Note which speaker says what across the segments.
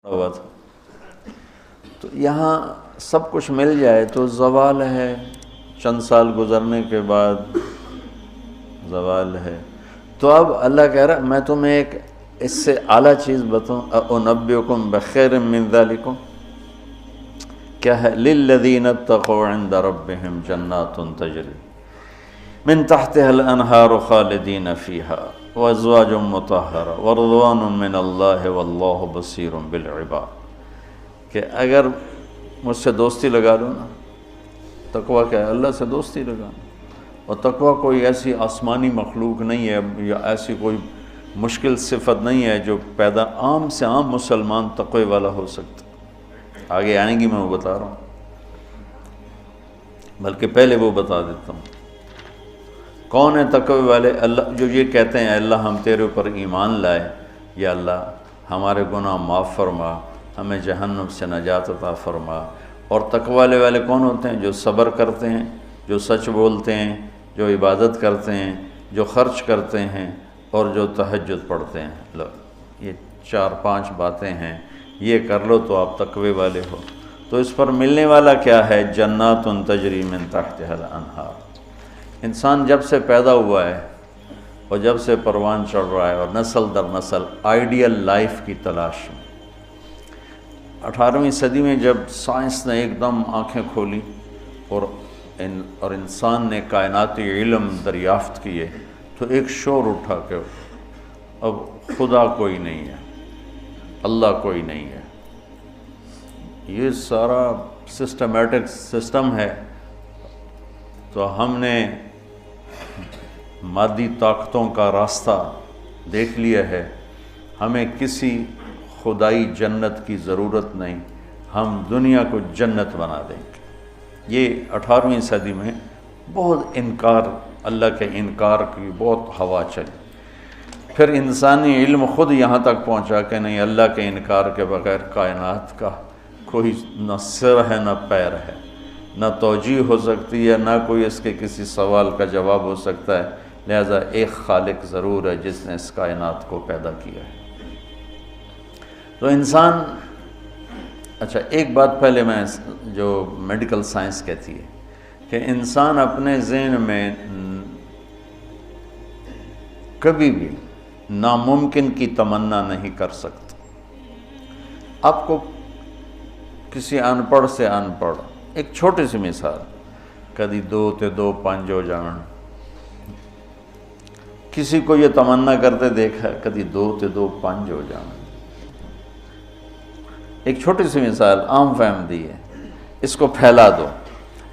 Speaker 1: ہوا تھا. تو یہاں سب کچھ مل جائے تو زوال ہے، چند سال گزرنے کے بعد زوال ہے. تو اب اللہ کہہ رہا میں تمہیں ایک اس سے اعلیٰ چیز بتاؤں، انبئکم بخیر من ذالکم، کیا ہے؟ للذین اتقوا عند ربہم جنات تجری من تحتها الانہار خالدین فیہا وازواج مطہرہ ورضوان من اللہ واللہ بصیر بالعباد. کہ اگر مجھ سے دوستی لگا لو نا، تقویٰ کیا ہے؟ اللہ سے دوستی لگانا. اور تقویٰ کوئی ایسی آسمانی مخلوق نہیں ہے یا ایسی کوئی مشکل صفت نہیں ہے جو پیدا عام سے عام مسلمان تقوی والا ہو سکتا. آگے آئیں گی، میں وہ بتا رہا ہوں، بلکہ پہلے وہ بتا دیتا ہوں. کون ہے تقوی والے؟ اللہ جو یہ کہتے ہیں اللہ ہم تیرے اوپر ایمان لائے، یا اللہ ہمارے گناہ معاف فرما، ہمیں جہنم سے نجات عطا فرما. اور تقوی والے کون ہوتے ہیں؟ جو صبر کرتے ہیں، جو سچ بولتے ہیں، جو عبادت کرتے ہیں، جو خرچ کرتے ہیں اور جو تہجد پڑھتے ہیں. لو یہ 4-5 باتیں ہیں، یہ کر لو تو آپ تقوی والے ہو. تو اس پر ملنے والا کیا ہے؟ جنات تجری من تحتها الانہار. انسان جب سے پیدا ہوا ہے اور جب سے پروان چڑھ رہا ہے اور نسل در نسل آئیڈیل لائف کی تلاش میں، 18ویں صدی میں جب سائنس نے ایک دم آنکھیں کھولی اور انسان نے کائناتی علم دریافت کیے، تو ایک شور اٹھا کہ اب خدا کوئی نہیں ہے، اللہ کوئی نہیں ہے. یہ سارا سسٹمیٹک سسٹم ہے. تو ہم نے مادی طاقتوں کا راستہ دیکھ لیا ہے، ہمیں کسی خدائی جنت کی ضرورت نہیں، ہم دنیا کو جنت بنا دیں گے. یہ 18ویں صدی میں بہت انکار، اللہ کے انکار کی بہت ہوا چلی. پھر انسانی علم خود یہاں تک پہنچا کہ نہیں، اللہ کے انکار کے بغیر کائنات کا کوئی نہ سر ہے نہ پیر ہے، نہ توجیہ ہو سکتی ہے، نہ کوئی اس کے کسی سوال کا جواب ہو سکتا ہے. لہذا ایک خالق ضرور ہے جس نے اس کائنات کو پیدا کیا ہے. تو انسان، اچھا ایک بات پہلے میں جو میڈیکل سائنس کہتی ہے کہ انسان اپنے ذہن میں کبھی بھی ناممکن کی تمنا نہیں کر سکتا. آپ کو کسی ان پڑھ سے ان پڑھ، ایک چھوٹی سی مثال، کدی 2 تے 2 5 ہو جان. کسی کو یہ تمنا کرتے دیکھا کدی 2 تے 2 5 ہو جان. ایک چھوٹی سی مثال عام فہم دی ہے، اس کو پھیلا دو.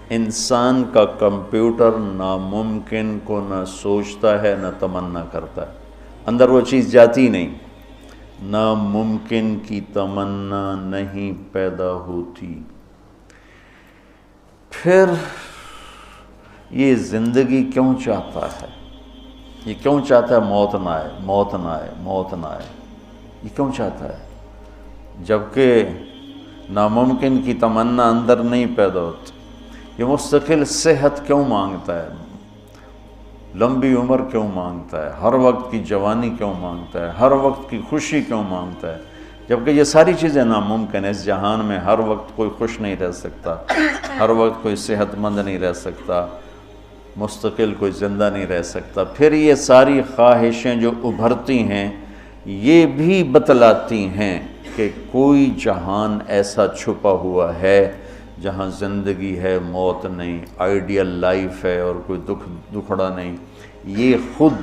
Speaker 1: انسان کا کمپیوٹر ناممکن کو نہ سوچتا ہے نہ تمنا کرتا ہے، اندر وہ چیز جاتی نہیں. ناممکن کی تمنا نہیں پیدا ہوتی. پھر یہ زندگی کیوں چاہتا ہے؟ یہ کیوں چاہتا ہے موت نہ آئے، موت نہ آئے، موت نہ آئے؟ یہ کیوں چاہتا ہے جبکہ ناممکن کی تمنا اندر نہیں پیدا ہوتی؟ یہ مستقل صحت کیوں مانگتا ہے، لمبی عمر کیوں مانگتا ہے، ہر وقت کی جوانی کیوں مانگتا ہے، ہر وقت کی خوشی کیوں مانگتا ہے؟ جبکہ یہ ساری چیزیں ناممکن ہیں. اس جہان میں ہر وقت کوئی خوش نہیں رہ سکتا، ہر وقت کوئی صحت مند نہیں رہ سکتا، مستقل کوئی زندہ نہیں رہ سکتا. پھر یہ ساری خواہشیں جو ابھرتی ہیں یہ بھی بتلاتی ہیں کہ کوئی جہان ایسا چھپا ہوا ہے جہاں زندگی ہے، موت نہیں، آئیڈیل لائف ہے اور کوئی دکھڑا نہیں. یہ خود،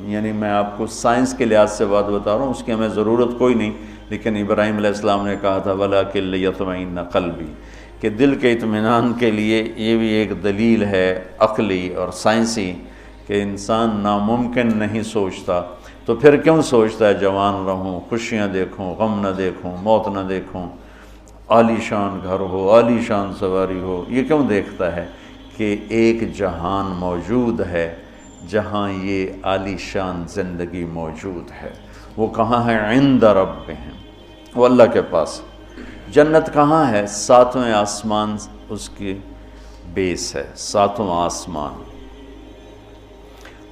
Speaker 1: یعنی میں آپ کو سائنس کے لحاظ سے بات بتا رہا ہوں، اس کی ہمیں ضرورت کوئی نہیں، لیکن ابراہیم علیہ السلام نے کہا تھا وَلَٰكِن لِيَطْمَئِنَّ قَلْبِي، کہ دل کے اطمینان کے لیے یہ بھی ایک دلیل ہے عقلی اور سائنسی کہ انسان ناممکن نہیں سوچتا. تو پھر کیوں سوچتا ہے جوان رہوں، خوشیاں دیکھوں، غم نہ دیکھوں، موت نہ دیکھوں، عالی شان گھر ہو، عالی شان سواری ہو؟ یہ کیوں دیکھتا ہے کہ ایک جہان موجود ہے جہاں یہ عالی شان زندگی موجود ہے. وہ کہاں ہے؟ عند ربہم، وہ اللہ کے پاس. جنت کہاں ہے؟ 7ویں آسمان اس کی بیس ہے، 7واں آسمان.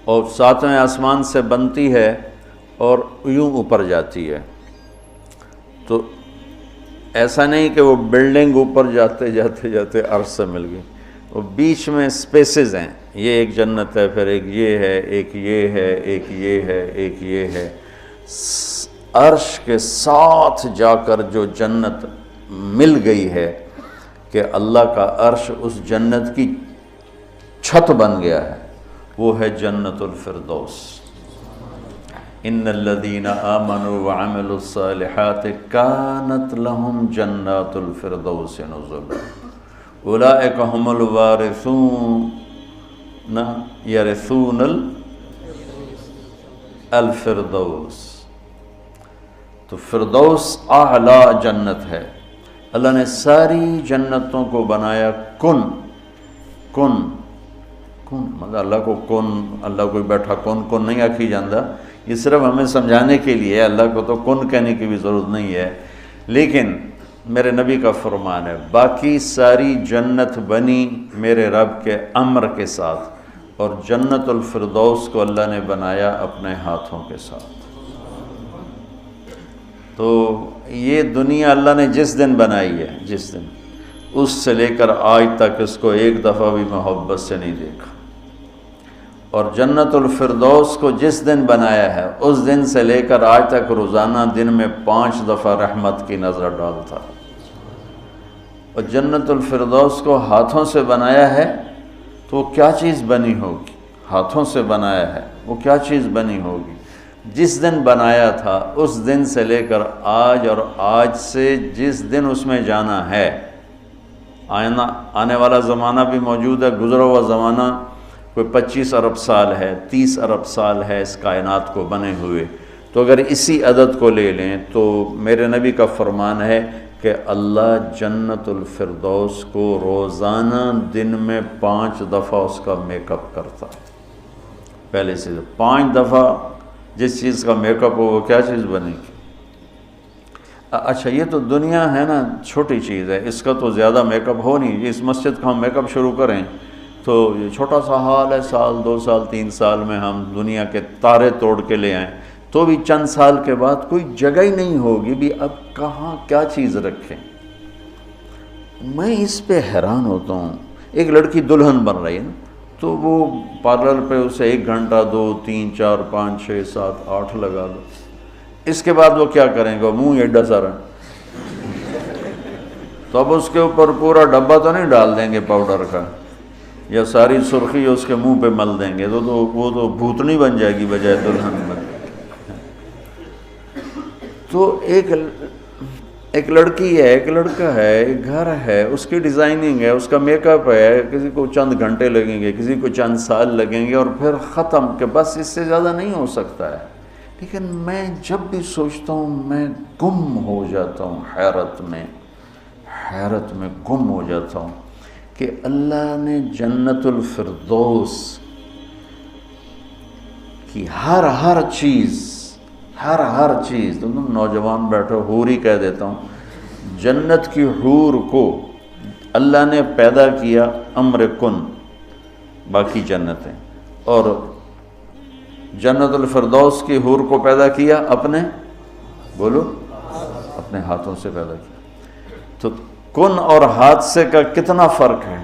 Speaker 1: اور 7ویں آسمان سے بنتی ہے اور یوں اوپر جاتی ہے. تو ایسا نہیں کہ وہ بلڈنگ اوپر جاتے جاتے جاتے عرش سے مل گئی، وہ بیچ میں سپیسز ہیں، یہ ایک جنت ہے، پھر ایک یہ ہے، ایک یہ ہے، ایک یہ ہے، ایک یہ ہے۔ عرش کے ساتھ جا کر جو جنت مل گئی ہے کہ اللہ کا عرش اس جنت کی چھت بن گیا ہے، وہ ہے جنت الفردوس۔ ان الذین آمنوا وعملوا الصالحات کانت لهم جنات الفردوس نزلا اولئک هم الوارثون یرثون الفردوس۔ تو فردوس اعلیٰ جنت ہے۔ اللہ نے ساری جنتوں کو بنایا کن کن کن، مطلب اللہ کو کن، اللہ کوئی بیٹھا کن کن نہیں آکھی جاندہ، یہ صرف ہمیں سمجھانے کے لیے ہے، اللہ کو تو کن کہنے کی بھی ضرورت نہیں ہے، لیکن میرے نبی کا فرمان ہے باقی ساری جنت بنی میرے رب کے امر کے ساتھ، اور جنت الفردوس کو اللہ نے بنایا اپنے ہاتھوں کے ساتھ۔ تو یہ دنیا اللہ نے جس دن بنائی ہے، جس دن، اس سے لے کر آج تک اس کو ایک دفعہ بھی محبت سے نہیں دیکھا، اور جنت الفردوس کو جس دن بنایا ہے اس دن سے لے کر آج تک روزانہ دن میں 5 دفعہ رحمت کی نظر ڈالتا ہے۔ اور جنت الفردوس کو ہاتھوں سے بنایا ہے تو وہ کیا چیز بنی ہوگی؟ ہاتھوں سے بنایا ہے، وہ کیا چیز بنی ہوگی؟ جس دن بنایا تھا اس دن سے لے کر آج، اور آج سے جس دن اس میں جانا ہے، آنے والا زمانہ بھی موجود ہے، گزرا ہوا زمانہ کوئی 25 ارب سال ہے، 30 ارب سال ہے اس کائنات کو بنے ہوئے، تو اگر اسی عدد کو لے لیں تو میرے نبی کا فرمان ہے کہ اللہ جنت الفردوس کو روزانہ دن میں 5 دفعہ اس کا میک اپ کرتا ہے۔ پہلے سے 5 دفعہ جس چیز کا میک اپ ہو وہ کیا چیز بنے گی؟ اچھا یہ تو دنیا ہے نا، چھوٹی چیز ہے، اس کا تو زیادہ میک اپ ہو نہیں، اس مسجد کا ہم میک اپ شروع کریں تو یہ چھوٹا سا حال ہے، سال 2 سال 3 سال میں ہم دنیا کے تارے توڑ کے لے آئیں، تو بھی چند سال کے بعد کوئی جگہ ہی نہیں ہوگی بھی اب کہاں کیا چیز رکھیں۔ میں اس پہ حیران ہوتا ہوں، ایک لڑکی دلہن بن رہی ہے نا، تو وہ پارلر پہ اسے 1 گھنٹہ 2 3 4 5 6 7 8 لگا دو، اس کے بعد وہ کیا کریں گے؟ منہ ایڈا سارا، تو اب اس کے اوپر پورا ڈبہ تو نہیں ڈال دیں گے پاؤڈر کا، یا ساری سرخی اس کے منہ پہ مل دیں گے، تو وہ تو بھوتنی بن جائے گی بجائے دلہن بن۔ تو ایک لڑکی ہے، ایک لڑکا ہے، ایک گھر ہے، اس کی ڈیزائننگ ہے، اس کا میک اپ ہے، کسی کو چند گھنٹے لگیں گے، کسی کو چند سال لگیں گے، اور پھر ختم، کہ بس اس سے زیادہ نہیں ہو سکتا ہے۔ لیکن میں جب بھی سوچتا ہوں میں گم ہو جاتا ہوں، حیرت میں گم ہو جاتا ہوں کہ اللہ نے جنت الفردوس کی ہر چیز، تم نوجوان بیٹھو، حور ہی کہہ دیتا ہوں، جنت کی حور کو اللہ نے پیدا کیا امر کن، باقی جنتیں، اور جنت الفردوس کی حور کو پیدا کیا اپنے ہاتھوں سے پیدا کیا۔ تو کن اور حادثے کا کتنا فرق ہے۔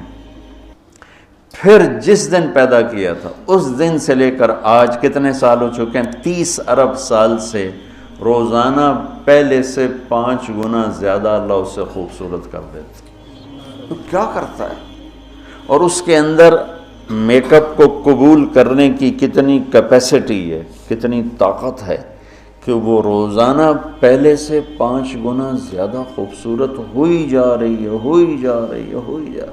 Speaker 1: پھر جس دن پیدا کیا تھا اس دن سے لے کر آج کتنے سال ہو چکے ہیں؟ 30 ارب سال سے روزانہ پہلے سے 5 گنا زیادہ اللہ اسے خوبصورت کر دیتا۔ تو کیا کرتا ہے؟ اور اس کے اندر میک اپ کو قبول کرنے کی کتنی کیپیسٹی ہے، کتنی طاقت ہے کہ وہ روزانہ پہلے سے 5 گنا زیادہ خوبصورت ہوئی جا رہی ہے۔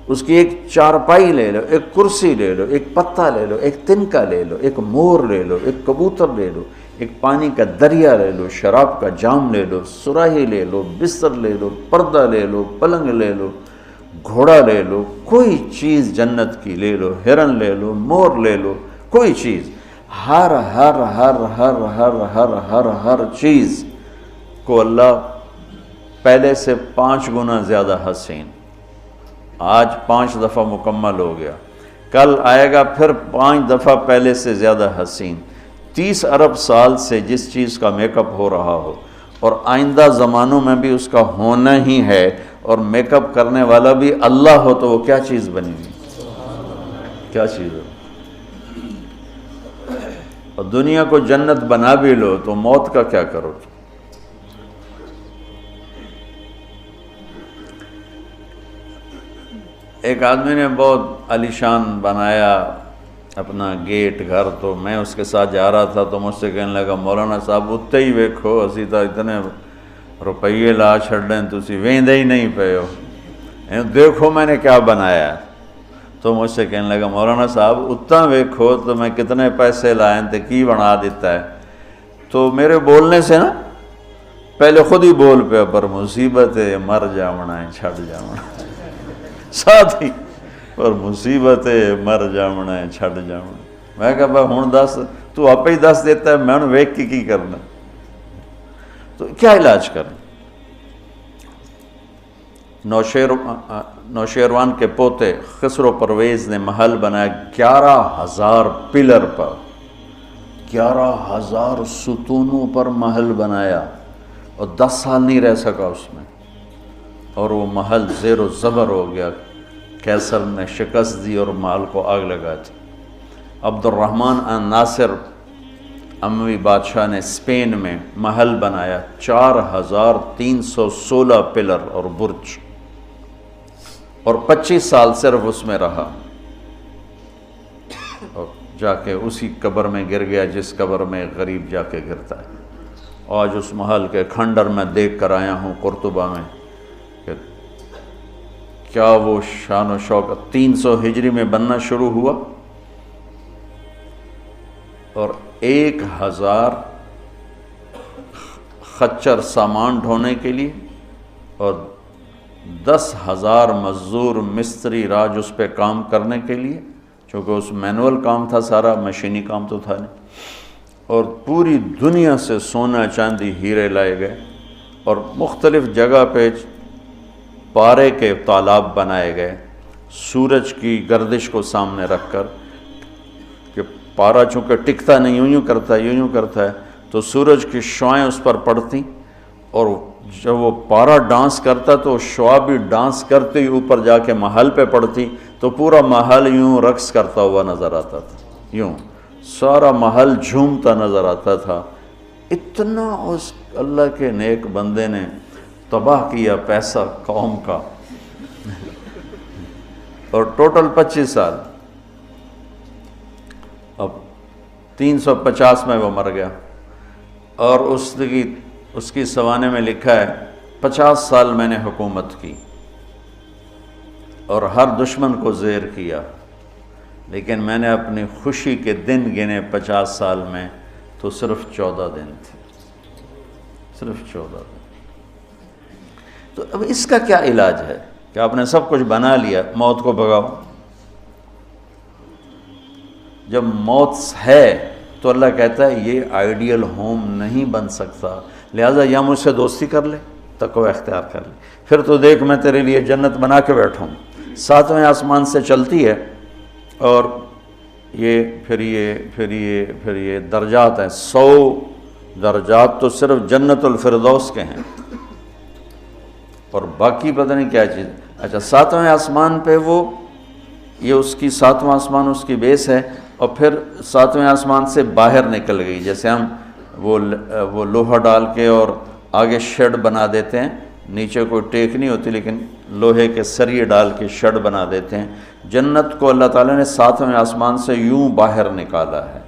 Speaker 1: اس کی ایک چارپائی لے لو، ایک کرسی لے لو، ایک پتا لے لو، ایک تنکا لے لو، ایک مور لے لو، ایک کبوتر لے لو، ایک پانی کا دریا لے لو، شراب کا جام لے لو، سراہی لے لو، بستر لے لو، پردہ لے لو، پلنگ لے لو، گھوڑا لے لو، کوئی چیز جنت کی لے لو، ہرن لے لو، مور لے لو، کوئی چیز، ہر چیز کو اللہ پہلے سے 5 گنا زیادہ حسین۔ آج 5 دفعہ مکمل ہو گیا، کل آئے گا پھر 5 دفعہ پہلے سے زیادہ حسین۔ 30 ارب سال سے جس چیز کا میک اپ ہو رہا ہو اور آئندہ زمانوں میں بھی اس کا ہونا ہی ہے، اور میک اپ کرنے والا بھی اللہ ہو تو وہ کیا چیز بنی گی؟ کیا چیز ہو؟ اور دنیا کو جنت بنا بھی لو تو موت کا کیا کرو؟ ایک آدمی نے بہت عالیشان بنایا اپنا گیٹ گھر، تو میں اس کے ساتھ جا رہا تھا تو مجھ سے کہنے لگا مولانا صاحب اتنے ہی ویکھو اسی تو اتنے روپیے لا چھڑیں تسی ویندے ہی نہیں پے ہو، دیکھو میں نے کیا بنایا ہے۔ تو مجھ سے کہنے لگا مولانا صاحب اتنا ویکھو تو میں کتنے پیسے لائیں تے کی بنا دیتا ہے۔ تو میرے بولنے سے نا پہلے خود ہی بول پہ پر مصیبت ہے مر جاونا ہے چھڑ جاونا ہے، ساتھ ہی پر مصیبت ہے مر جاونا ہے چھڑ جاونا۔ میں کہا بھائی ہون دس تو آپ ہی دس دیتا ہے، میں نے ویک کی کرنا؟ تو کیا علاج کرنا؟ نوشیروان کے پوتے خسرو پرویز نے محل بنایا 11,000 پلر پر، 11,000 ستونوں پر محل بنایا، اور 10 سال نہیں رہ سکا اس میں، اور وہ محل زیر و زبر ہو گیا۔ کیسر نے شکست دی اور محل کو آگ لگا دی۔ عبد الرحمن الناصر اموی بادشاہ نے اسپین میں محل بنایا 4,316 پلر اور برج، اور 25 سال صرف اس میں رہا، اور جا کے اسی قبر میں گر گیا جس قبر میں غریب جا کے گرتا ہے۔ آج اس محل کے کھنڈر میں دیکھ کر آیا ہوں قرطبہ میں کہ کیا وہ شان و شوکت 300 ہجری میں بننا شروع ہوا، اور 1,000 خچر سامان ڈھونے کے لیے اور 10,000 مزدور مستری راج اس پہ کام کرنے کے لیے، چونکہ اس مینول کام تھا سارا، مشینی کام تو تھا نہیں، اور پوری دنیا سے سونا چاندی ہیرے لائے گئے، اور مختلف جگہ پہ پارے کے تالاب بنائے گئے سورج کی گردش کو سامنے رکھ کر، کہ پارا چونکہ ٹکتا نہیں، یوں یوں کرتا ہے تو سورج کی شعائیں اس پر پڑتی، اور جب وہ پارا ڈانس کرتا تو شعا بھی ڈانس کرتے ہی اوپر جا کے محل پہ پڑتی، تو پورا محل یوں رقص کرتا ہوا نظر آتا تھا، یوں سارا محل جھومتا نظر آتا تھا۔ اتنا اس اللہ کے نیک بندے نے تباہ کیا پیسہ قوم کا، اور ٹوٹل 25 سال، اب 350 میں وہ مر گیا، اور اس کی سوانے میں لکھا ہے 50 سال میں نے حکومت کی اور ہر دشمن کو زیر کیا، لیکن میں نے اپنی خوشی کے دن گنے 50 سال میں تو صرف 14 دن تھے، صرف 14 دن۔ تو اب اس کا کیا علاج ہے کہ آپ نے سب کچھ بنا لیا، موت کو بھگاؤ؟ جب موت ہے تو اللہ کہتا ہے یہ آئیڈیل ہوم نہیں بن سکتا، لہٰذا یا مجھ سے دوستی کر لے، تقوی اختیار کر لے، پھر تو دیکھ میں تیرے لیے جنت بنا کے بیٹھوں، 7ویں آسمان سے چلتی ہے، اور پھر یہ درجات ہیں، 100 درجات تو صرف جنت الفردوس کے ہیں، اور باقی پتہ نہیں کیا چیز۔ اچھا 7ویں آسمان پہ یہ اس کی 7واں آسمان اس کی بیس ہے، اور پھر 7ویں آسمان سے باہر نکل گئی، جیسے ہم وہ لوہا ڈال کے اور آگے شیڈ بنا دیتے ہیں، نیچے کوئی ٹیک نہیں ہوتی لیکن لوہے کے سریے ڈال کے شیڈ بنا دیتے ہیں، جنت کو اللہ تعالیٰ نے 7ویں آسمان سے یوں باہر نکالا ہے۔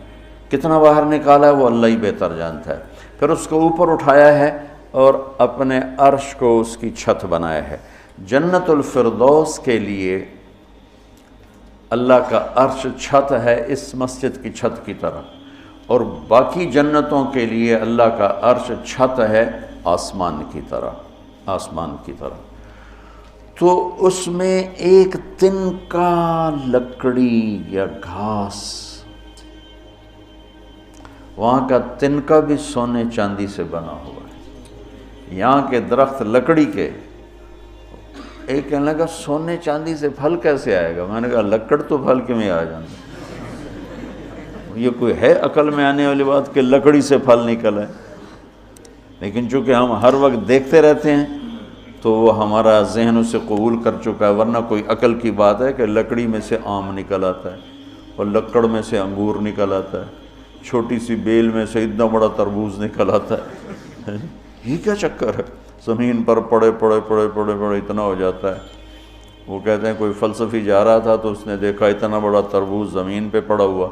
Speaker 1: کتنا باہر نکالا ہے وہ اللہ ہی بہتر جانتا ہے۔ پھر اس کو اوپر اٹھایا ہے اور اپنے عرش کو اس کی چھت بنایا ہے۔ جنت الفردوس کے لیے اللہ کا عرش چھت ہے اس مسجد کی چھت کی طرح، اور باقی جنتوں کے لیے اللہ کا عرش چھت ہے آسمان کی طرح، آسمان کی طرح۔ تو اس میں ایک تنکا لکڑی یا گھاس، وہاں کا تنکا بھی سونے چاندی سے بنا ہوا ہے، یہاں کے درخت لکڑی کے۔ ایک کہنے لگا سونے چاندی سے پھل کیسے آئے گا؟ میں نے کہا لکڑ تو پھل کیوں میں آ جانا، یہ کوئی ہے عقل میں آنے والی بات کہ لکڑی سے پھل نکل ہے؟ لیکن چونکہ ہم ہر وقت دیکھتے رہتے ہیں تو وہ ہمارا ذہن اسے قبول کر چکا ہے، ورنہ کوئی عقل کی بات ہے کہ لکڑی میں سے آم نکل آتا ہے اور لکڑ میں سے انگور نکل آتا ہے، چھوٹی سی بیل میں سے اتنا بڑا تربوز نکل آتا ہے۔ یہ کیا چکر ہے؟ زمین پر پڑے پڑے پڑے پڑے پڑے اتنا ہو جاتا ہے۔ وہ کہتے ہیں کوئی فلسفی جا رہا تھا تو اس نے دیکھا اتنا بڑا تربوز زمین پہ پڑا ہوا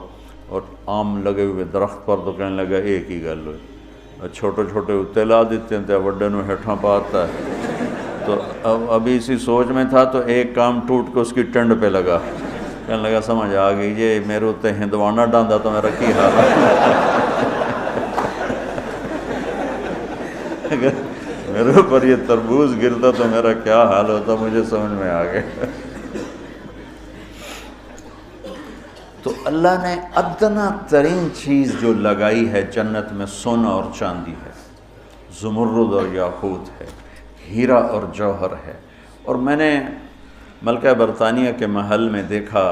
Speaker 1: اور آم لگے ہوئے درخت پر، تو کہنے لگا ایک ہی گل ہوئی، چھوٹے چھوٹے اتنے لا دیتے ہیں وڈے نو ہیٹھاں پاتا ہے۔ تو ابھی اسی سوچ میں تھا تو ایک کام ٹوٹ کے اس کی ٹنڈ پہ لگا، کہنے لگا سمجھ آ گئی یہ میرے اتنے ہندوانا ڈاندا تو میرا کی حال ہے، اگر میرے اوپر یہ تربوز گرتا تو میرا کیا حال ہوتا، مجھے سمجھ میں آ گیا۔ تو اللہ نے ادنا ترین چیز جو لگائی ہے جنت میں سونا اور چاندی ہے، زمرد اور یاقوت ہے، ہیرا اور جوہر ہے۔ اور میں نے ملکہ برطانیہ کے محل میں دیکھا،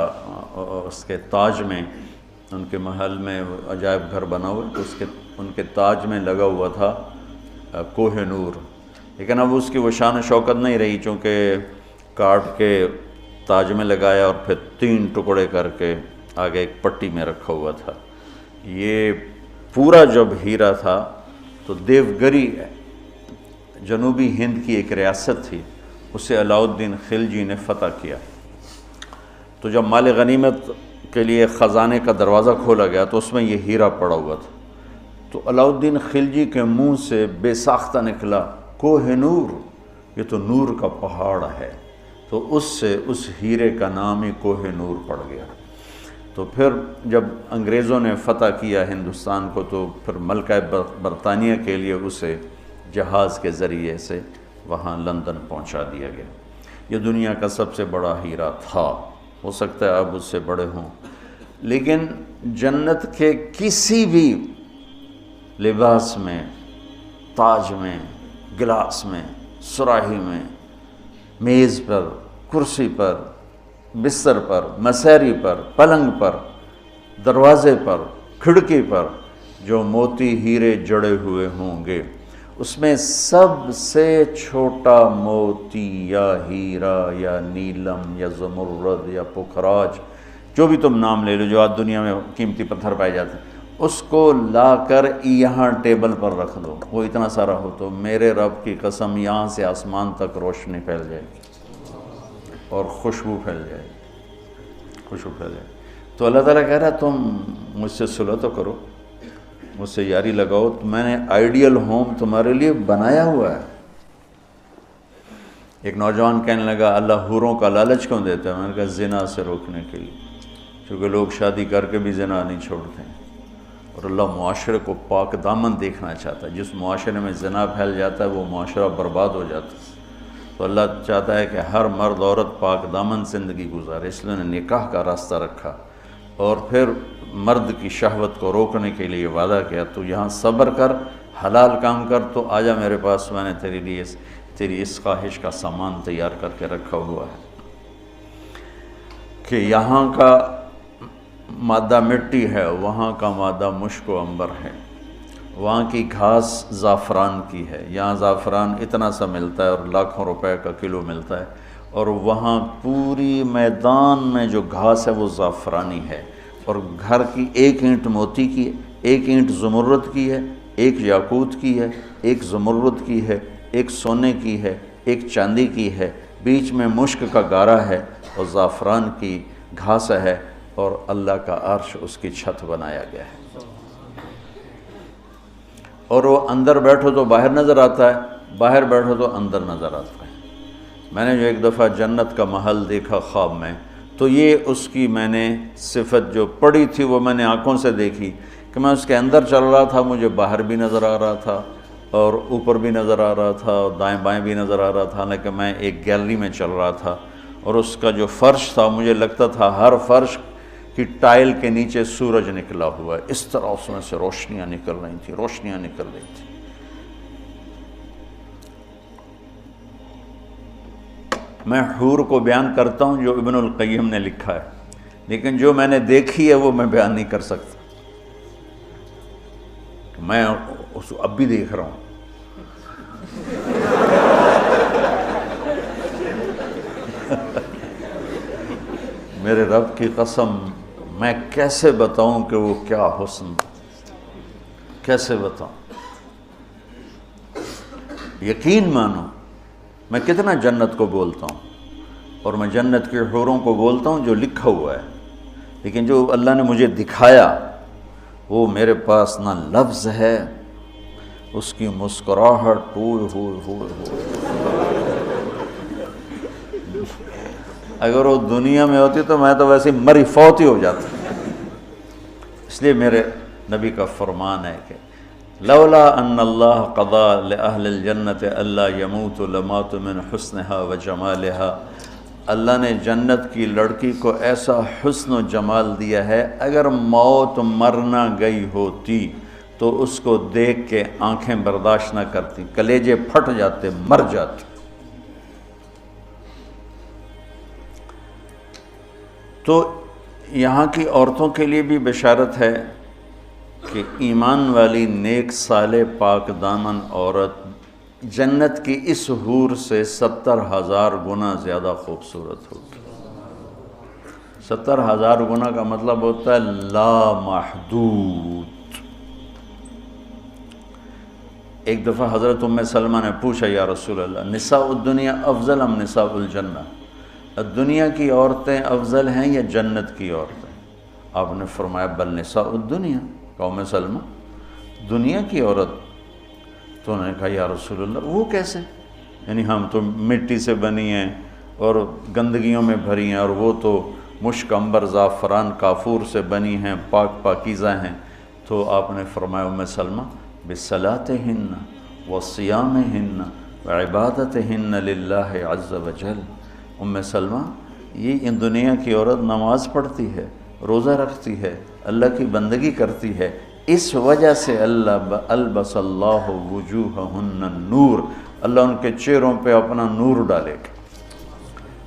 Speaker 1: اس کے تاج میں، ان کے محل میں عجائب گھر بنا ہوا تو ان کے تاج میں لگا ہوا تھا کوہ نور، لیکن اب اس کی وہ شان و شوکت نہیں رہی، چونکہ کاٹ کے تاج میں لگایا اور پھر 3 ٹکڑے کر کے آگے ایک پٹی میں رکھا ہوا تھا۔ یہ پورا جب ہیرا تھا تو دیوگری جنوبی ہند کی ایک ریاست تھی، اسے علاؤ الدین خلجی نے فتح کیا۔ تو جب مال غنیمت کے لیے خزانے کا دروازہ کھولا گیا تو اس میں یہ ہیرا پڑا ہوا تھا۔ تو علاؤ الدین خلجی کے منہ سے بے ساختہ نکلا کوہ نور، یہ تو نور کا پہاڑ ہے، تو اس سے اس ہیرے کا نام ہی کوہ نور پڑ گیا۔ تو پھر جب انگریزوں نے فتح کیا ہندوستان کو تو پھر ملکہ برطانیہ کے لیے اسے جہاز کے ذریعے سے وہاں لندن پہنچا دیا گیا۔ یہ دنیا کا سب سے بڑا ہیرا تھا، ہو سکتا ہے اب اس سے بڑے ہوں، لیکن جنت کے کسی بھی لباس میں، تاج میں، گلاس میں، سراہی میں، میز پر، کرسی پر، بستر پر، مسیری پر، پلنگ پر، دروازے پر، کھڑکی پر جو موتی ہیرے جڑے ہوئے ہوں گے، اس میں سب سے چھوٹا موتی یا ہیرا یا نیلم یا زمرد یا پکھراج، جو بھی تم نام لے لو، جو آج دنیا میں قیمتی پتھر پائے جاتے ہیں، اس کو لا کر یہاں ٹیبل پر رکھ دو، وہ اتنا سارا ہو تو میرے رب کی قسم یہاں سے آسمان تک روشنی پھیل جائے گی اور خوشبو پھیل جائے گی، خوشبو پھیل جائے گی۔ تو اللہ تعالیٰ کہہ رہا ہے تم مجھ سے صلح تو کرو، مجھ سے یاری لگاؤ، تو میں نے آئیڈیل ہوم تمہارے لیے بنایا ہوا ہے۔ ایک نوجوان کہنے لگا اللہ حوروں کا لالچ کیوں دیتا ہے؟ میں نے کہا زنا سے روکنے کے لیے، کیونکہ لوگ شادی کر کے بھی زنا نہیں چھوڑتے ہیں، اور اللہ معاشرے کو پاک دامن دیکھنا چاہتا ہے۔ جس معاشرے میں زنا پھیل جاتا ہے وہ معاشرہ برباد ہو جاتا ہے۔ تو اللہ چاہتا ہے کہ ہر مرد عورت پاک دامن زندگی گزارے، اس لیے نے نکاح کا راستہ رکھا، اور پھر مرد کی شہوت کو روکنے کے لیے وعدہ کیا تو یہاں صبر کر، حلال کام کر، تو آجا میرے پاس، میں نے تیرے لیے تیری اس خواہش کا سامان تیار کر کے رکھا ہوا ہے کہ یہاں کا مادہ مٹی ہے، وہاں کا مادہ مشک و عنبر ہے، وہاں کی گھاس زعفران کی ہے، یہاں زعفران اتنا سا ملتا ہے اور لاکھوں روپے کا کلو ملتا ہے، اور وہاں پوری میدان میں جو گھاس ہے وہ زعفرانی ہے، اور گھر کی ایک اینٹ موتی کی ہے، ایک اینٹ زمرد کی ہے، ایک یاقوت کی ہے، ایک زمرد کی ہے، ایک سونے کی ہے، ایک چاندی کی ہے، بیچ میں مشک کا گارا ہے اور زعفران کی گھاس ہے، اور اللہ کا عرش اس کی چھت بنایا گیا ہے، اور وہ اندر بیٹھو تو باہر نظر آتا ہے، باہر بیٹھو تو اندر نظر آتا ہے۔ میں نے جو ایک دفعہ جنت کا محل دیکھا خواب میں، تو یہ اس کی میں نے صفت جو پڑھی تھی وہ میں نے آنکھوں سے دیکھی کہ میں اس کے اندر چل رہا تھا، مجھے باہر بھی نظر آ رہا تھا اور اوپر بھی نظر آ رہا تھا اور دائیں بائیں بھی نظر آ رہا تھا، حالانکہ میں ایک گیلری میں چل رہا تھا، اور اس کا جو فرش تھا مجھے لگتا تھا ہر فرش کی ٹائل کے نیچے سورج نکلا ہوا ہے، اس طرح اس میں سے روشنیاں نکل رہی تھیں، روشنیاں نکل رہی تھیں۔ میں حور کو بیان کرتا ہوں جو ابن القیم نے لکھا ہے، لیکن جو میں نے دیکھی ہے وہ میں بیان نہیں کر سکتا، میں اس کو اب بھی دیکھ رہا ہوں۔ میرے رب کی قسم میں کیسے بتاؤں کہ وہ کیا حسن، کیسے بتاؤں؟ یقین مانو میں کتنا جنت کو بولتا ہوں، اور میں جنت کے حوروں کو بولتا ہوں جو لکھا ہوا ہے، لیکن جو اللہ نے مجھے دکھایا وہ میرے پاس نہ لفظ ہے، اس کی مسکراہٹ اگر وہ دنیا میں ہوتی تو میں تو ویسے مری فوت ہی ہو جاتا۔ اس لیے میرے نبی کا فرمان ہے کہ لولا ان اللہ قضا لأہل الجنت الا یموت لمات من حسنها و جمالها، اللہ نے جنت کی لڑکی کو ایسا حسن و جمال دیا ہے، اگر موت مرنا گئی ہوتی تو اس کو دیکھ کے آنکھیں برداشت نہ کرتی، کلیجے پھٹ جاتے، مر جاتے۔ تو یہاں کی عورتوں کے لیے بھی بشارت ہے کہ ایمان والی نیک صالح پاک دامن عورت جنت کی اس حور سے 70,000 گنا زیادہ خوبصورت ہوگی۔ 70,000 گنا کا مطلب ہوتا ہے لا محدود۔ ایک دفعہ حضرت ام سلمہ نے پوچھا یا رسول اللہ نساء الدنیا افضل ام نساء الجنہ، دنیا کی عورتیں افضل ہیں یا جنت کی عورتیں؟ آپ نے فرمایا بل نساء الدنیا، ام سلمہ دنیا کی عورت۔ تو انہوں نے کہا یا رسول اللہ وہ کیسے؟ یعنی ہم تو مٹی سے بنی ہیں اور گندگیوں میں بھری ہیں، اور وہ تو مشک عنبر زعفران کافور سے بنی ہیں، پاک پاکیزہ ہیں۔ تو آپ نے فرمایا ام سلمہ بصلاتہن وصیامہن وعبادتہن للہ عز وجل، ام سلمہ یہ ان دنیا کی عورت نماز پڑھتی ہے، روزہ رکھتی ہے، اللہ کی بندگی کرتی ہے، اس وجہ سے اللہ البس اللہ وجوہہن النور، اللہ ان کے چہروں پہ اپنا نور ڈالے گا،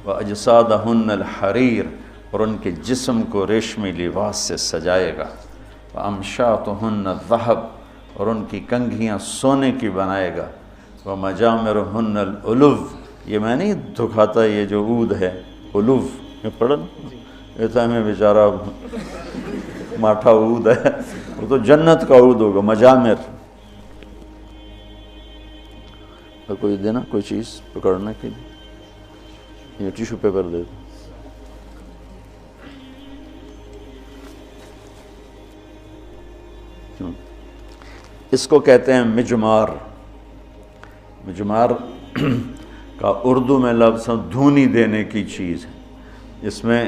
Speaker 1: واجسادہن الحریر، اور ان کے جسم کو ریشمی لباس سے سجائے گا، وامشاطہن الذہب، اور ان کی کنگھیاں سونے کی بنائے گا، ومجامرہن العلو، یہ میں نہیں دکھاتا یہ جو عود ہے علو، یہ پڑھا یہ تو ہمیں بیچارہ ماٹھا عود ہے، وہ تو جنت کا عود ہوگا، مجامر۔ کوئی دینا کوئی چیز پکڑنے کے لیے، یہ ٹیشو پیپر دے دو۔ اس کو کہتے ہیں مجمار۔ مجمار کا اردو میں لفظ دھونی دینے کی چیز ہے، اس میں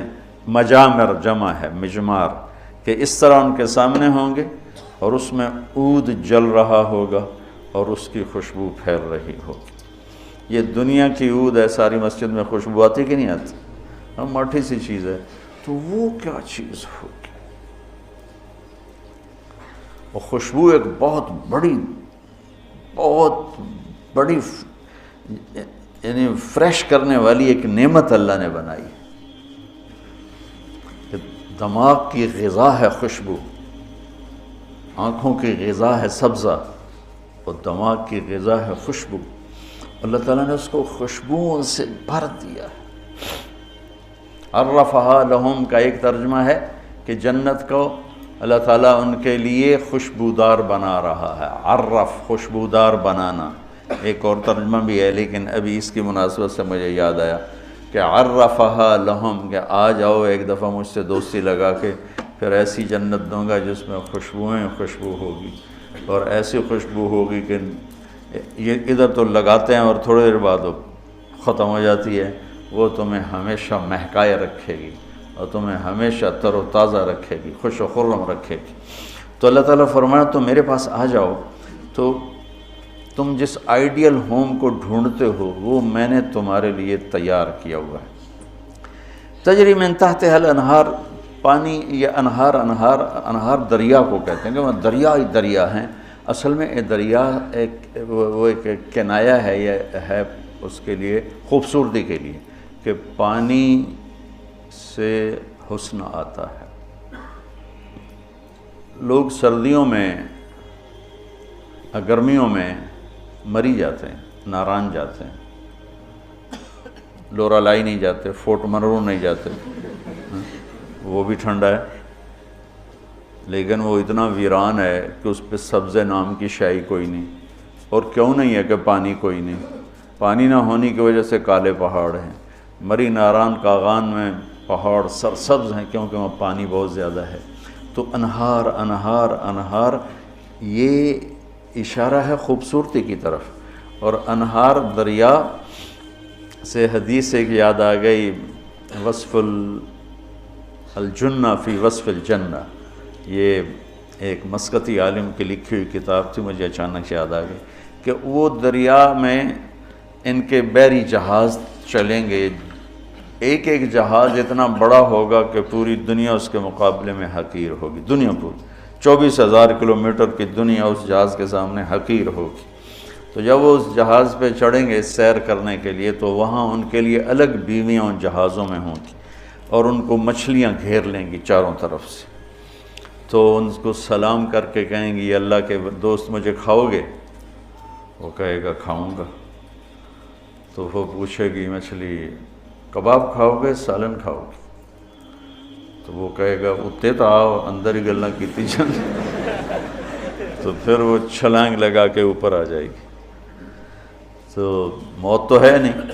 Speaker 1: مجامر جمع ہے مجمار، کہ اس طرح ان کے سامنے ہوں گے اور اس میں عود جل رہا ہوگا اور اس کی خوشبو پھیل رہی ہوگی۔ یہ دنیا کی عود ہے، ساری مسجد میں خوشبو آتی کہ نہیں آتی؟ ہم ماٹھی سی چیز ہے، تو وہ کیا چیز ہوگی؟ اور خوشبو ایک بہت بڑی یعنی فریش کرنے والی ایک نعمت اللہ نے بنائی ہے۔ دماغ کی غذا ہے خوشبو، آنکھوں کی غذا ہے سبزہ، اور دماغ کی غذا ہے خوشبو۔ اللہ تعالیٰ نے اس کو خوشبوؤں سے بھر دیا ہے۔ عرفہا لہم کا ایک ترجمہ ہے کہ جنت کو اللہ تعالیٰ ان کے لیے خوشبودار بنا رہا ہے۔ عرف خوشبودار بنانا، ایک اور ترجمہ بھی ہے لیکن ابھی اس کی مناسبت سے مجھے یاد آیا کہ عرفہا لہم، کہ آ جاؤ ایک دفعہ مجھ سے دوستی لگا کے، پھر ایسی جنت دوں گا جس میں خوشبوئیں خوشبو ہوگی، اور ایسی خوشبو ہوگی کہ یہ ادھر تو لگاتے ہیں اور تھوڑی دیر بعد وہ ختم ہو جاتی ہے، وہ تمہیں ہمیشہ مہکائے رکھے گی اور تمہیں ہمیشہ تر و تازہ رکھے گی، خوش و خرم رکھے گی۔ تو اللہ تعالیٰ فرمایا تم میرے پاس آ جاؤ، تو تم جس آئیڈیل ہوم کو ڈھونڈتے ہو وہ میں نے تمہارے لیے تیار کیا ہوا ہے۔ تجری من تحتها الانہار، پانی یا انہار دریا کو کہتے ہیں، کہ وہ دریا ہی دریا ہیں۔ اصل میں یہ دریا ایک کنایا ہے، یہ ہے اس کے لیے خوبصورتی کے لیے کہ پانی سے حسن آتا ہے۔ لوگ سردیوں میں گرمیوں میں مری جاتے ہیں، ناران جاتے ہیں، لورالائی نہیں جاتے، فورٹ منرو نہیں جاتے، وہ بھی ٹھنڈا ہے، لیکن وہ اتنا ویران ہے کہ اس پہ سبزے نام کی شے کوئی نہیں. اور کیوں نہیں ہے کہ پانی کوئی نہیں؟ پانی نہ ہونے کی وجہ سے کالے پہاڑ ہیں. مری ناران کاغان میں پہاڑ سرسبز ہیں کیونکہ وہاں پانی بہت زیادہ ہے. تو انہار انہار انہار، یہ اشارہ ہے خوبصورتی کی طرف. اور انہار دریا سے حدیث ایک یاد آ گئی، وصف الجنہ فی وصف الجنہ. یہ ایک مسقطی عالم کی لکھی ہوئی کتاب تھی، مجھے اچانک سے یاد آ گئی کہ وہ دریا میں ان کے بحری جہاز چلیں گے. ایک ایک جہاز اتنا بڑا ہوگا کہ پوری دنیا اس کے مقابلے میں حقیر ہوگی. دنیا پوری 24,000 کلومیٹر کی دنیا اس جہاز کے سامنے حقیر ہوگی. تو جب وہ اس جہاز پہ چڑھیں گے سیر کرنے کے لیے تو وہاں ان کے لیے الگ بیویاں ان جہازوں میں ہوں گی اور ان کو مچھلیاں گھیر لیں گی چاروں طرف سے. تو ان کو سلام کر کے کہیں گی اللہ کے دوست مجھے کھاؤ گے؟ وہ کہے گا کھاؤں گا. تو وہ پوچھے گی مچھلی کباب کھاؤ گے سالن کھاؤ گے؟ تو وہ کہے گا اتے تو آؤ اندر ہی گلنا کیتی جان. تو پھر وہ چھلانگ لگا کے اوپر آ جائے گی. تو موت تو ہے نہیں.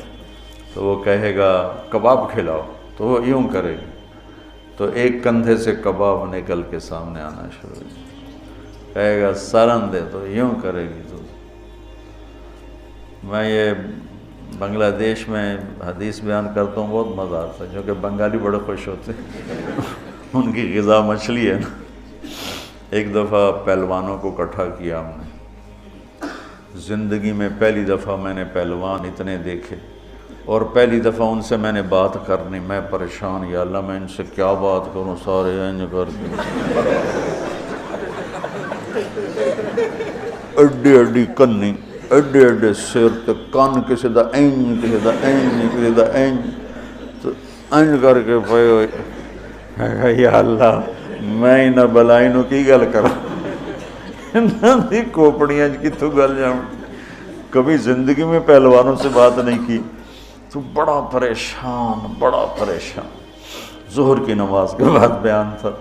Speaker 1: تو وہ کہے گا کباب کھلاؤ، تو وہ یوں کرے گی. تو ایک کندھے سے کباب نکل کے سامنے آنا شروع ہو جائے. کہے گا سالن دے، تو یوں کرے گی. تو میں یہ بنگلہ دیش میں حدیث بیان کرتا ہوں، بہت مزہ آتا ہے کیونکہ بنگالی بڑے خوش ہوتے ہیں. ان کی غذا مچھلی ہے نا. ایک دفعہ پہلوانوں کو اکٹھا کیا ہم نے. زندگی میں پہلی دفعہ میں نے پہلوان اتنے دیکھے، اور پہلی دفعہ ان سے میں نے بات کرنی. میں پریشان، یا اللہ میں ان سے کیا بات کروں، سارے انج کر کے اڈی اڈی کنی، اڈے اڈے سر تے کن کسی دا انج کسی دا انج کسی دا انج. تو انج کر کے پے ہوئے، یا اللہ میں انہاں بلائیں کی گل کراں، انہاں دی کوپڑیاں کتوں گل جاؤں. کبھی زندگی میں پہلوانوں سے بات نہیں کی. تو بڑا پریشان بڑا پریشان. ظہر کی نماز کے بعد بیان تھا،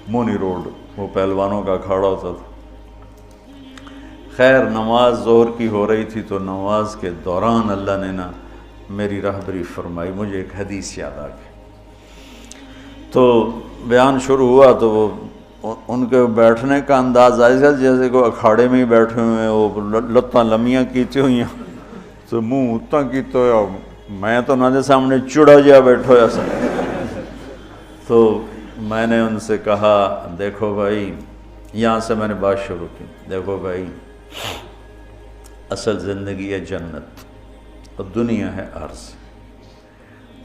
Speaker 1: مونی روڈ وہ پہلوانوں کا اکھاڑا ہوتا تھا. خیر نماز ظہر کی ہو رہی تھی تو نماز کے دوران اللہ نے نا میری راہبری فرمائی. مجھے ایک حدیث یاد آ گئی. تو بیان شروع ہوا تو وہ ان کے بیٹھنے کا انداز ایسا جیسے کوئی اکھاڑے میں ہی بیٹھے ہوئے ہیں. وہ لتاں لمیاں کیتی ہوئی ہیں تو منہ اتنا کیتا ہوا. میں تو نہ دے سامنے چڑا جا بیٹھا ہوا سا. تو میں نے ان سے کہا دیکھو بھائی، یہاں سے میں نے بات شروع کی، دیکھو بھائی اصل زندگی ہے جنت اور دنیا ہے عرض.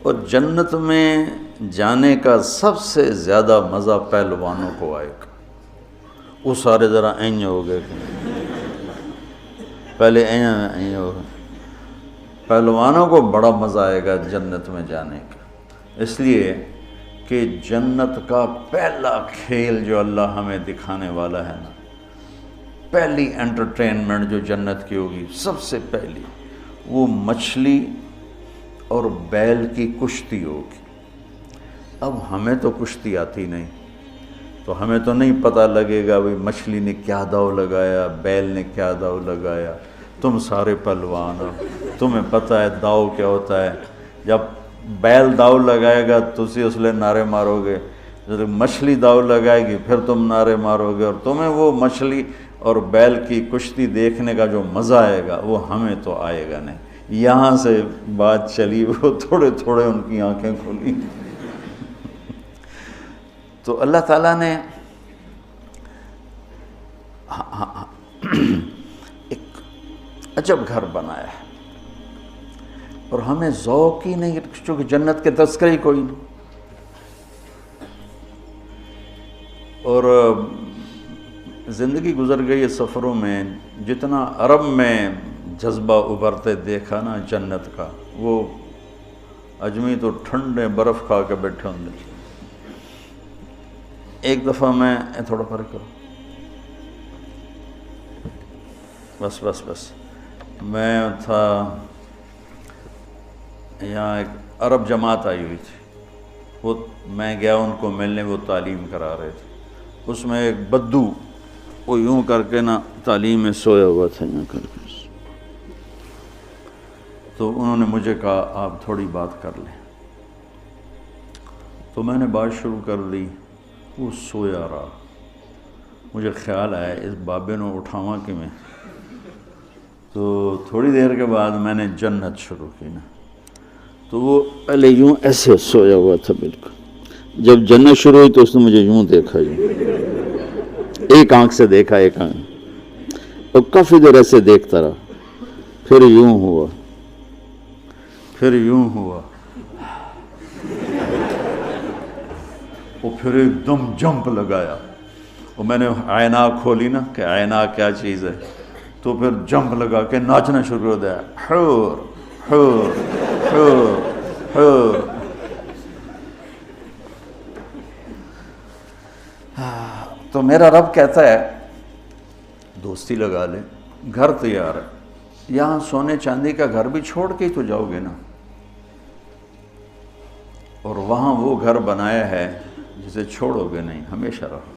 Speaker 1: اور جنت میں جانے کا سب سے زیادہ مزہ پہلوانوں کو آئے گا. وہ سارے ذرا اینج ہو گئے، پہلے اینج ہو گئے. پہلوانوں کو بڑا مزہ آئے گا جنت میں جانے کا، اس لیے کہ جنت کا پہلا کھیل جو اللہ ہمیں دکھانے والا ہے نا، پہلی انٹرٹینمنٹ جو جنت کی ہوگی سب سے پہلی، وہ مچھلی اور بیل کی کشتی ہوگی. اب ہمیں تو کشتی آتی نہیں، تو ہمیں تو نہیں پتہ لگے گا بھئی مچھلی نے کیا داؤ لگایا، بیل نے کیا داؤ لگایا. تم سارے پہلوان ہو، تمہیں پتہ ہے داؤ کیا ہوتا ہے. جب بیل داؤ لگائے گا تسی اس لئے نعرے مارو گے، جب مچھلی داؤ لگائے گی پھر تم نعرے مارو گے. اور تمہیں وہ مچھلی اور بیل کی کشتی دیکھنے کا جو مزہ آئے گا وہ ہمیں تو آئے گا نہیں. یہاں سے بات چلی، وہ تھوڑے تھوڑے ان کی آنکھیں کھلی. تو اللہ تعالیٰ نے ایک عجب گھر بنایا ہے، اور ہمیں ذوق ہی نہیں، چونکہ جنت کے تذکرے ہی کوئی نہیں. اور زندگی گزر گئی ہے سفروں میں، جتنا عرب میں جذبہ ابھرتے دیکھا نا جنت کا، وہ اجمی تو ٹھنڈے برف کھا کے بیٹھے ہوں گے. ایک دفعہ میں تھوڑا فرق کرو، بس بس بس میں تھا یہاں، ایک عرب جماعت آئی ہوئی تھی. وہ میں گیا ان کو ملنے، وہ تعلیم کرا رہے تھے، اس میں ایک بدو وہ یوں کر کے نا تعلیم میں سویا ہوا تھا یوں کر کے، تو انہوں نے مجھے کہا آپ تھوڑی بات کر لیں، تو میں نے بات شروع کر دی، وہ سویا رہا، مجھے خیال آیا اس بابے نے اٹھاواں کہ میں، تو تھوڑی دیر کے بعد میں نے جنت شروع کی نا، تو وہ پہلے یوں ایسے سویا ہوا تھا بالکل، جب جنت شروع ہوئی تو اس نے مجھے یوں دیکھا، یوں ایک آنکھ سے دیکھا، ایک آنکھ، اور کافی دیر ایسے دیکھتا رہا، پھر یوں ہوا، پھر یوں ہوا، وہ پھر ایک دم جمپ لگایا، اور میں نے آئینہ کھولی نا کہ آئینہ کیا چیز ہے، تو پھر جمپ لگا کے ناچنا شروع ہو گیا، حور حور حور حور۔ تو میرا رب کہتا ہے دوستی لگا لے، گھر تیار ہے، یہاں سونے چاندی کا گھر بھی چھوڑ کے ہی تو جاؤ گے نا، اور وہاں وہ گھر بنایا ہے جسے چھوڑو گے نہیں، ہمیشہ رہو۔